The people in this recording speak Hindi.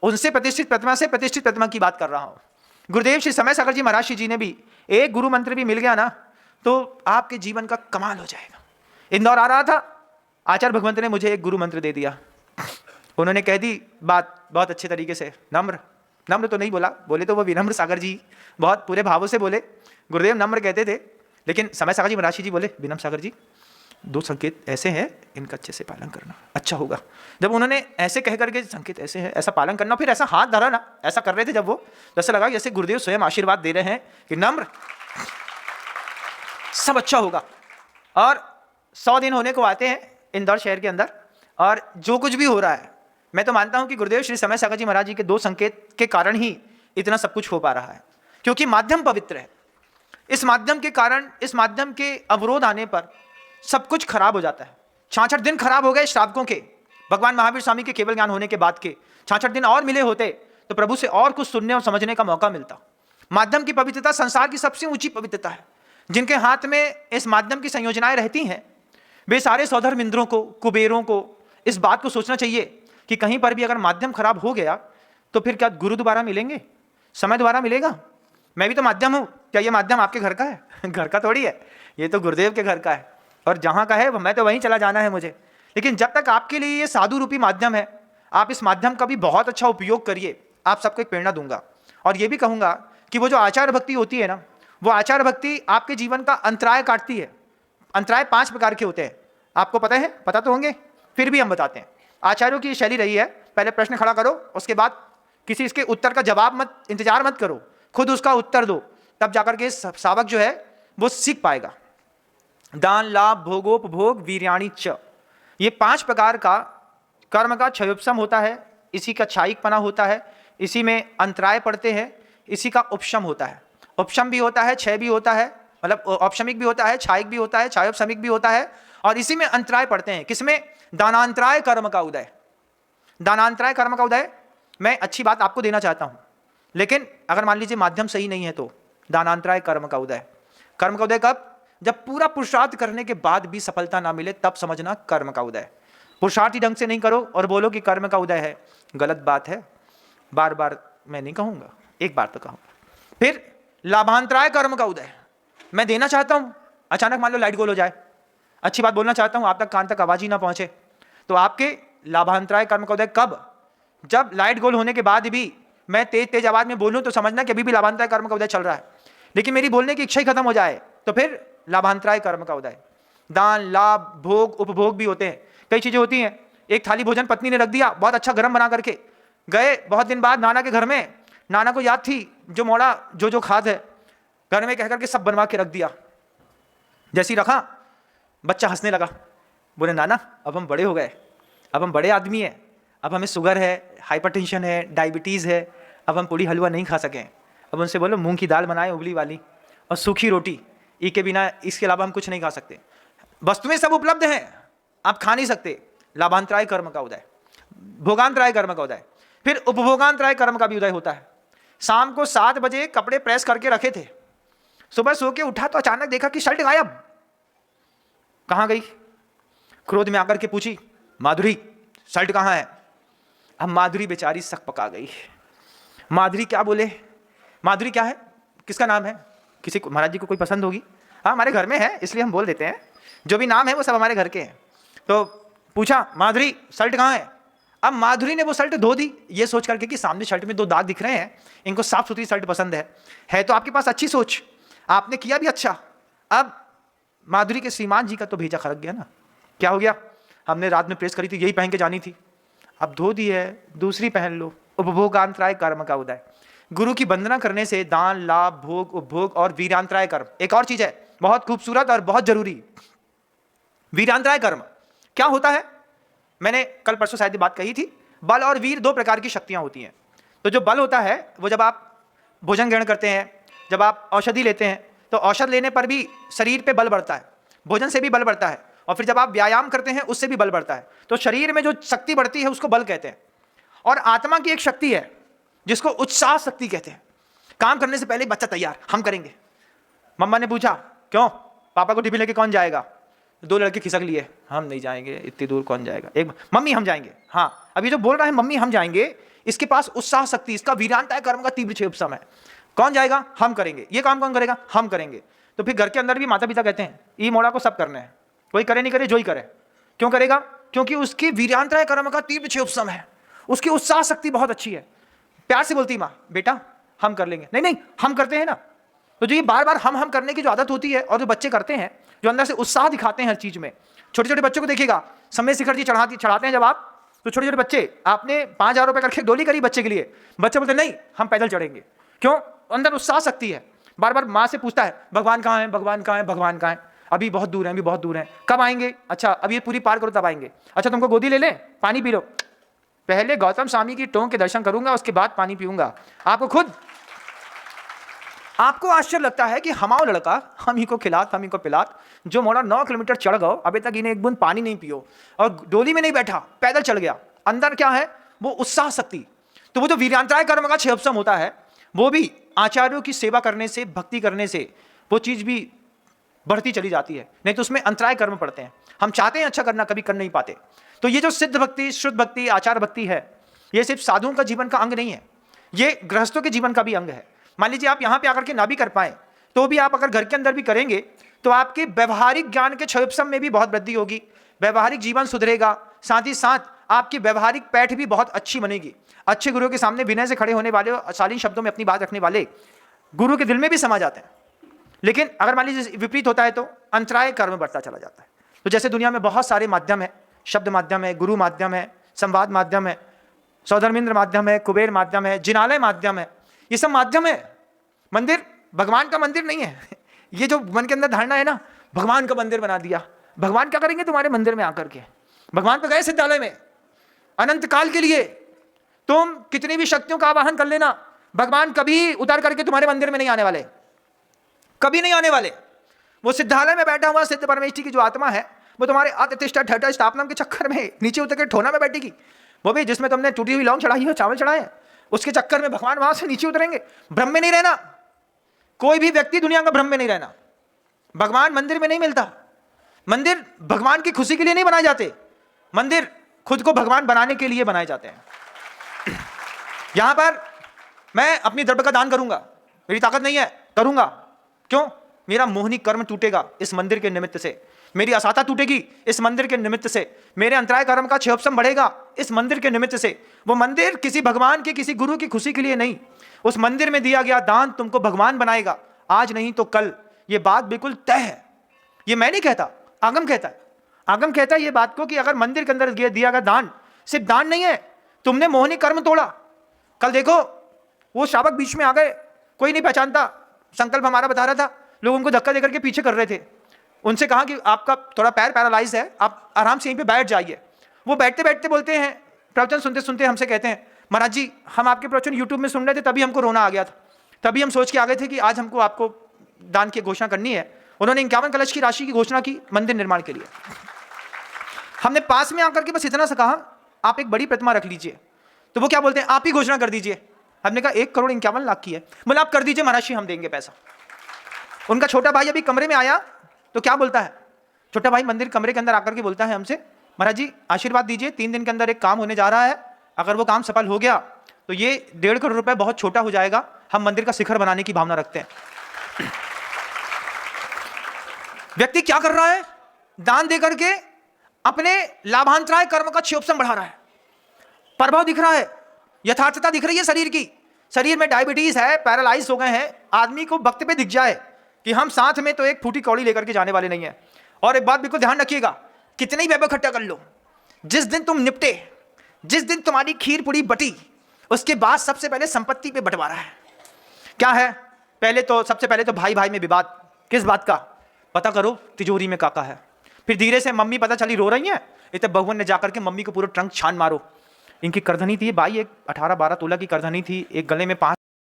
उनसे प्रतिष्ठित प्रतिमा से प्रतिष्ठित प्रतिमा की बात कर रहा हूं। गुरुदेव श्री समय सागर जी महाराज जी ने भी एक गुरु मंत्र भी मिल गया ना तो आपके जीवन का कमाल हो जाएगा। इंदौर आ रहा था, आचार्य भगवंत ने मुझे एक गुरु मंत्र दे दिया। उन्होंने कह दी बात बहुत अच्छे तरीके से, नम्र नम्र तो नहीं बोला, बोले तो वो विनम्र सागर जी बहुत पूरे भावों से बोले। गुरुदेव नम्र कहते थे, लेकिन समय सागर जी महाराज जी बोले विनम्र सागर जी 2 संकेत ऐसे हैं, इनका अच्छे से पालन करना अच्छा होगा। जब उन्होंने ऐसे कह करके संकेत ऐसे हैं, ऐसा पालन करना, फिर ऐसा हाथ धरा ना, ऐसा कर रहे थे जब वो, जैसे लगा जैसे गुरुदेव स्वयं आशीर्वाद दे रहे हैं कि नम्र सब अच्छा होगा। और 100 दिन होने को आते हैं इंदौर शहर के अंदर, और जो कुछ भी हो रहा है, मैं तो मानता हूं कि गुरुदेव श्री समय सागर जी महाराज जी के 2 संकेत के कारण ही इतना सब कुछ हो पा रहा है, क्योंकि माध्यम पवित्र है। इस माध्यम के कारण, इस माध्यम के अवरोध आने पर सब कुछ खराब हो जाता है। 66 दिन खराब हो गए श्रावकों के, भगवान महावीर स्वामी के केवल ज्ञान होने के बाद के 66 दिन और मिले होते तो प्रभु से और कुछ सुनने और समझने का मौका मिलता। माध्यम की पवित्रता संसार की सबसे ऊंची पवित्रता है। जिनके हाथ में इस माध्यम की संयोजनाएं रहती हैं, वे सारे सौधर्म इंद्रों को, कुबेरों को इस बात को सोचना चाहिए कि कहीं पर भी अगर माध्यम खराब हो गया तो फिर क्या गुरु दोबारा मिलेंगे, समय दोबारा मिलेगा? मैं भी तो माध्यम हूं, क्या ये माध्यम आपके घर का है? घर का थोड़ी है, ये तो गुरुदेव के घर का है, और जहां का है मैं तो वहीं चला जाना है मुझे। लेकिन जब तक आपके लिए ये साधु रूपी माध्यम है, आप इस माध्यम का भी बहुत अच्छा उपयोग करिए। आप सबको एक प्रेरणा दूंगा और ये भी कहूंगा कि वो जो आचार भक्ति होती है ना, वो आचार भक्ति आपके जीवन का अंतराय काटती है। अंतराय 5 प्रकार के होते हैं, आपको पता है? पता तो होंगे, फिर भी हम बताते हैं। आचार्यों की शैली रही है, पहले प्रश्न खड़ा करो, उसके बाद किसी इसके उत्तर का जवाब मत, इंतजार मत करो, खुद उसका उत्तर दो, तब जाकर के सावक जो है वो सीख पाएगा। दान, लाभ, भोगोपभोग, वीर्याणि च, ये 5 प्रकार का कर्म का क्षयोपशम होता है, इसी का क्षायिकपना होता है, इसी में अंतराय पड़ते हैं, इसी का उपशम होता है। उपशम भी होता है, क्षय भी होता है, मतलब औपशमिक भी होता है, क्षायिक भी होता है, क्षयोपशमिक भी होता है, और इसी में अंतराय पड़ते हैं। किसमें? दानांतराय कर्म का उदय। दानांतराय कर्म का उदय, मैं अच्छी बात आपको देना चाहता हूं, लेकिन अगर मान लीजिए माध्यम सही नहीं है तो दानांतराय कर्म का उदय। कर्म का उदय कब? जब पूरा पुरुषार्थ करने के बाद भी सफलता ना मिले, तब समझना कर्म का उदय। पुरुषार्थ ही ढंग से नहीं करो और बोलो कि कर्म का उदय है, गलत बात है। बार बार मैं नहीं कहूंगा, एक बार तो कहूंगा। फिर लाभांतराय कर्म का उदय, मैं देना चाहता हूं, अचानक मान लो लाइट गोल हो जाए, अच्छी बात बोलना चाहता हूं, आप तक कान तक आवाज ही ना पहुंचे, तो आपके लाभांतराय कर्म का उदय कब? जब लाइट गोल होने के बाद भी मैं तेज तेज आवाज में बोलूं तो समझना कि अभी भी लाभांतराय कर्म का उदय चल रहा है। लेकिन मेरी बोलने की इच्छा ही खत्म हो जाए तो फिर लाभांतराय कर्म का उदय। दान, लाभ, भोग, उपभोग भी होते हैं। कई चीजें होती हैं, एक थाली भोजन पत्नी ने रख दिया बहुत अच्छा गर्म बना करके, गए बहुत दिन बाद नाना के घर में, नाना को याद थी जो मोड़ा जो खाद है, घर में कह करके सब बनवा के रख दिया। जैसी रखा बच्चा हंसने लगा, बोले नाना अब हम बड़े हो गए, अब हम बड़े आदमी हैं, अब हमें शुगर है, हाइपरटेंशन है, डायबिटीज़ है, अब हम पूड़ी हलवा नहीं खा सकें। अब उनसे बोलो मूंग की दाल बनाए उबली वाली और सूखी रोटी, के बिना इसके अलावा हम कुछ नहीं खा सकते। वस्तुएं सब उपलब्ध हैं, आप खा नहीं सकते। लाभांतराय कर्म का उदय। भोगांतराय कर्म का उदय। फिर उपभोगांतराय कर्म का भी उदय होता है। शाम को 7 बजे कपड़े प्रेस करके रखे थे, सुबह सो के उठा तो अचानक देखा कि शर्ट गायब, कहां गई? क्रोध में आकर के पूछी माधुरी शर्ट कहां है? अब माधुरी बेचारी सक पका गई। माधुरी क्या बोले? माधुरी क्या है, किसका नाम है? किसी को, महाराज जी को कोई पसंद होगी? हाँ हमारे घर में है इसलिए हम बोल देते हैं, जो भी नाम है वो सब हमारे घर के हैं। तो पूछा माधुरी शर्ट कहाँ है? अब माधुरी ने वो शर्ट धो दी, ये सोच करके कि सामने शर्ट में 2 दाग दिख रहे हैं, इनको साफ सुथरी शर्ट पसंद है तो आपके पास अच्छी सोच, आपने किया भी अच्छा। अब माधुरी के श्रीमान जी का तो भेजा खरक गया ना, क्या हो गया? हमने रात में प्रेस करी थी, यही पहन के जानी थी, अब धो दी है, दूसरी पहन लो। उपभोगांतराय कर्म का उदय। गुरु की वंदना करने से दान, लाभ, भोग, उपभोग और वीरांतराय कर्म। एक और चीज है बहुत खूबसूरत और बहुत जरूरी, वीरांतराय कर्म क्या होता है? मैंने कल परसों शायद बात कही थी, बल और वीर 2 प्रकार की शक्तियां होती हैं। तो जो बल होता है वो जब आप भोजन ग्रहण करते हैं, जब आप औषधि लेते हैं, तो औषध लेने पर भी शरीर पे बल बढ़ता है, भोजन से भी बल बढ़ता है, और फिर जब आप व्यायाम करते हैं उससे भी बल बढ़ता है। तो शरीर में जो शक्ति बढ़ती है उसको बल कहते हैं। और आत्मा की एक शक्ति है जिसको उत्साह शक्ति कहते हैं। काम करने से पहले बच्चा तैयार, हम करेंगे। मम्मा ने पूछा क्यों, पापा को टिफिन लेके कौन जाएगा? 2 लड़के खिसक लिए, हम नहीं जाएंगे, इतनी दूर कौन जाएगा? एक मम्मी हम जाएंगे। हाँ, अभी जो बोल रहा है मम्मी हम जाएंगे, इसके पास उत्साह शक्ति, इसका वीरांता कर्म का तीव्र क्षय उपशम है। कौन जाएगा? हम करेंगे। ये काम कौन करेगा? हम करेंगे। तो फिर घर के अंदर भी माता पिता कहते हैं ई मोड़ा को सब करना है, कोई करे नहीं करे जो ही करे। क्यों करेगा? क्योंकि उसकी वीरांता कर्म का तीव्र क्षय उपशम है, उसकी उत्साह शक्ति बहुत अच्छी है। प्यार से बोलती माँ बेटा हम कर लेंगे, नहीं नहीं हम करते हैं ना। तो जो ये बार बार हम करने की जो आदत होती है और जो बच्चे करते हैं, जो अंदर से उत्साह दिखाते हैं हर चीज में, छोटे छोटे बच्चों को देखिएगा, समय शिखर जी चढ़ाते हैं जब आप, तो छोटे छोटे बच्चे, आपने 5,000 रुपए करके डोली करी बच्चे के लिए, बच्चे बोलते नहीं हम पैदल चढ़ेंगे। क्यों? अंदर उत्साह शक्ति है। बार बार माँ से पूछता है भगवान कहाँ है, भगवान कहाँ है, भगवान कहाँ है, अभी बहुत दूर है, अभी बहुत दूर है, कब आएंगे? अच्छा अभी ये पूरी पार करो तब आएंगे। अच्छा तुमको गोदी ले लें, पानी पी लो, पहले गौतम स्वामी की टोंक के दर्शन करूंगा उसके बाद पानी पीऊंगा। आपको आश्चर्य लगता है कि हमारा लड़का हम ही को खिलात हम ही को पिलात, जो मोड़ा 9 किलोमीटर चढ़ गओ अभी तक इन्हें एक बूंद पानी नहीं पियो और डोली में नहीं बैठा, पैदल चल गया। अंदर क्या है? वो उत्साह शक्ति। तो वो जो वीरांतराय कर्म का क्षय उपशम होता है, वो भी आचार्यों की सेवा करने से, भक्ति करने से वो चीज भी बढ़ती चली जाती है। नहीं तो उसमें अंतराय कर्म पड़ते हैं। हम चाहते हैं अच्छा करना, कभी कर नहीं पाते। तो ये जो सिद्ध भक्ति, शुद्ध भक्ति, आचार भक्ति है, ये सिर्फ साधुओं का जीवन का अंग नहीं है, ये गृहस्थों के जीवन का भी अंग है। मान लीजिए आप यहाँ पे आकर के ना भी कर पाए, तो भी आप अगर घर के अंदर भी करेंगे तो आपके व्यवहारिक ज्ञान के क्षय उपशम में भी बहुत वृद्धि होगी, व्यवहारिक जीवन सुधरेगा, साथ ही साथ आपकी व्यवहारिक पैठ भी बहुत अच्छी बनेगी। अच्छे गुरु के सामने विनय से खड़े होने वाले और शालीन शब्दों में अपनी बात रखने वाले गुरु के दिल में भी समा जाते हैं। लेकिन अगर मान लीजिए विपरीत होता है तो अंतराय कर्म बढ़ता चला जाता है। तो जैसे दुनिया में बहुत सारे माध्यम है, शब्द माध्यम है, गुरु माध्यम है, संवाद माध्यम है, सौधर्मेंद्र माध्यम है, कुबेर माध्यम है, जिनालय माध्यम है, ये सब माध्यम है। मंदिर भगवान का मंदिर नहीं है। ये जो मन के अंदर धारणा है ना, भगवान का मंदिर बना दिया, भगवान क्या करेंगे तुम्हारे मंदिर में आकर के? भगवान तो गए सिद्धालय में अनंत काल के लिए, तुम कितनी भी शक्तियों का आवाहन कर लेना, भगवान कभी उतर करके तुम्हारे मंदिर में नहीं आने वाले, कभी नहीं आने वाले। वो सिद्धालय में बैठा हुआ सिद्ध परमेष्ठी की जो आत्मा है, वो तुम्हारे अतिष्ठा ठटा स्थापना के चक्कर में नीचे उतर के ठोना में बैठेगी। वो भी जिसमें तुमने टूटी हुई लौंग चढ़ाई हो, चावल चढ़ाए, उसके चक्कर में भगवान वहां से नीचे उतरेंगे। भ्रम में नहीं रहना, कोई भी व्यक्ति दुनिया का भ्रम में नहीं रहना। भगवान मंदिर में नहीं मिलता। मंदिर भगवान की खुशी के लिए नहीं बनाए जाते, मंदिर खुद को भगवान बनाने के लिए बनाए जाते हैं। यहां पर मैं अपनी द्रव्य का दान करूंगा, मेरी ताकत नहीं है, करूंगा। क्यों? मेरा मोहनी कर्म टूटेगा इस मंदिर के निमित्त से, मेरी असाता टूटेगी इस मंदिर के निमित्त से, मेरे अंतराय कर्म का क्षय उपशम बढ़ेगा इस मंदिर के निमित्त से। वो मंदिर किसी भगवान के, किसी गुरु की खुशी के लिए नहीं, उस मंदिर में दिया गया दान तुमको भगवान बनाएगा, आज नहीं तो कल। ये बात बिल्कुल तय है। ये मैं नहीं कहता, आगम कहता है। आगम कहता है ये बात को कि अगर मंदिर के अंदर दिया गया दान सिर्फ दान नहीं है, तुमने मोहनी कर्म तोड़ा। कल देखो वो श्रावक बीच में आ गए, कोई नहीं पहचानता, संकल्प हमारा बता रहा था, लोग उनको धक्का देकर के पीछे कर रहे थे। उनसे कहा कि आपका थोड़ा पैर पैरालाइज है, आप आराम से यहीं पे बैठ जाइए। वो बैठते बैठते बोलते हैं, प्रवचन सुनते सुनते हमसे कहते हैं महाराज जी हम आपके प्रवचन यूट्यूब में सुन रहे थे, तभी हमको रोना आ गया था, तभी हम सोच के आ गए थे कि आज हमको आपको दान की घोषणा करनी है। उन्होंने 51 कलश की राशि की घोषणा की मंदिर निर्माण के लिए। हमने पास में आकर के बस इतना सा कहा आप एक बड़ी प्रतिमा रख लीजिए, तो वो क्या बोलते हैं आप ही घोषणा कर दीजिए। हमने कहा 1,51,00,000 की है। बोले आप कर दीजिए महाराज जी, हम देंगे पैसा। उनका छोटा भाई अभी कमरे में आया तो क्या बोलता है, छोटा भाई मंदिर कमरे के अंदर आकर के बोलता है हमसे महाराज जी आशीर्वाद दीजिए, 3 दिन के अंदर एक काम होने जा रहा है, अगर वो काम सफल हो गया तो ये 1.5 करोड़ रुपए बहुत छोटा हो जाएगा, हम मंदिर का शिखर बनाने की भावना रखते हैं। व्यक्ति क्या कर रहा है? दान देकर के अपने लाभांतराय कर्म का क्षय उपशम बढ़ा रहा है। प्रभाव दिख रहा है, यथार्थता दिख रही है शरीर की। शरीर में डायबिटीज है, पैरालाइज हो गए हैं, आदमी को वक्त पे दिख जाए कि हम साथ में तो एक फूटी कौड़ी लेकर के जाने वाले नहीं है। और एक बात बिल्कुल ध्यान रखिएगा, कितने ही वैभव इकट्ठा कर लो, जिस दिन तुम निपटे, जिस दिन तुम्हारी खीर पूरी बटी, उसके बाद सबसे पहले संपत्ति पे बंटवारा है। क्या है? सबसे पहले तो भाई भाई में विवाद। किस बात का? पता करो तिजोरी में काका है। फिर धीरे से मम्मी पता चली रो रही है, इतने बहुवन ने जाकर के मम्मी को पूरा ट्रंक छान मारो। इनकी करधनी थी भाई, एक 18-12 तोला की करधनी थी, एक गले में 5